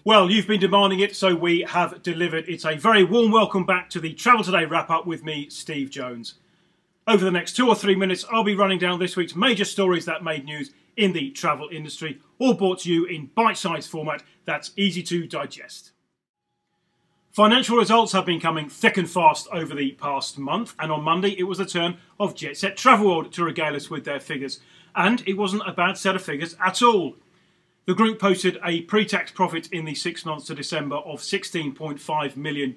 Well, you've been demanding it, so we have delivered. It's a very warm welcome back to the Travel Today wrap-up with me, Steve Jones. Over the next 2 or 3 minutes, I'll be running down this week's major stories that made news in the travel industry, all brought to you in bite-sized format that's easy to digest. Financial results have been coming thick and fast over the past month, and on Monday it was the turn of Jetset Travelworld to regale us with their figures. And it wasn't a bad set of figures at all. The group posted a pre-tax profit in the 6 months to December of $16.5 million,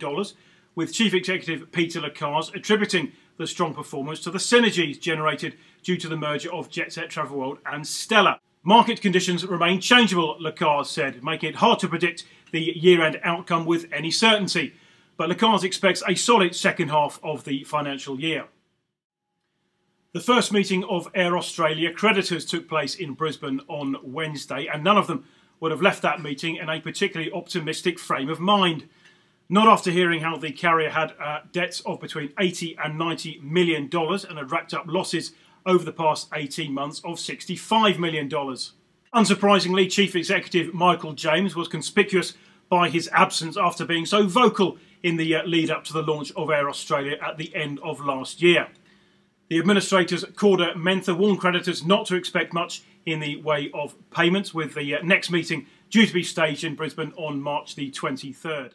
with Chief Executive Peter Lacaze attributing the strong performance to the synergies generated due to the merger of Jetset Travelworld and Stella. Market conditions remain changeable, Lacaze said, making it hard to predict the year-end outcome with any certainty. But Lacaze expects a solid second half of the financial year. The first meeting of Air Australia creditors took place in Brisbane on Wednesday, and none of them would have left that meeting in a particularly optimistic frame of mind. Not after hearing how the carrier had debts of between $80 and $90 million and had racked up losses over the past 18 months of $65 million. Unsurprisingly, Chief Executive Michael James was conspicuous by his absence after being so vocal in the lead up to the launch of Air Australia at the end of last year. The administrators, Corda Mentha, warned creditors not to expect much in the way of payments, with the next meeting due to be staged in Brisbane on March the 23rd.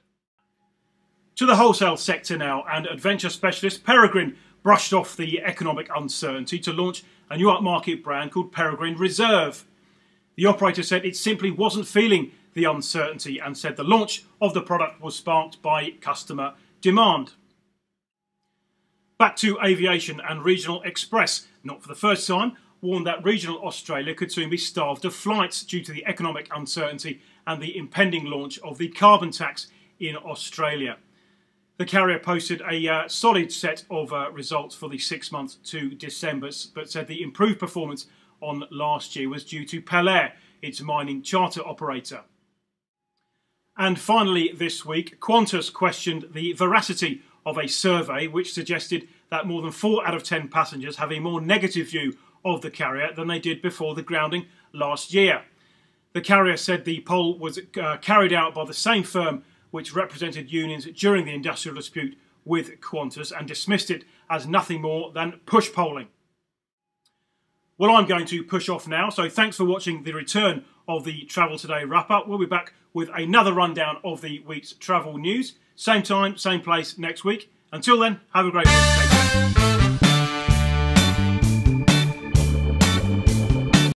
To the wholesale sector now, and adventure specialist Peregrine brushed off the economic uncertainty to launch a new upmarket brand called Peregrine Reserve. The operator said it simply wasn't feeling the uncertainty and said the launch of the product was sparked by customer demand. Back to aviation, and Regional Express, not for the first time, warned that regional Australia could soon be starved of flights due to the economic uncertainty and the impending launch of the carbon tax in Australia. The carrier posted a solid set of results for the 6 months to December, but said the improved performance on last year was due to Peregrine, its mining charter operator. And finally this week, Qantas questioned the veracity of a survey which suggested that more than 4 out of 10 passengers have a more negative view of the carrier than they did before the grounding last year. The carrier said the poll was carried out by the same firm which represented unions during the industrial dispute with Qantas and dismissed it as nothing more than push polling. Well, I'm going to push off now, so thanks for watching the return of the Travel Today wrap-up. We'll be back with another rundown of the week's travel news. Same time, same place next week. Until then, have a great week.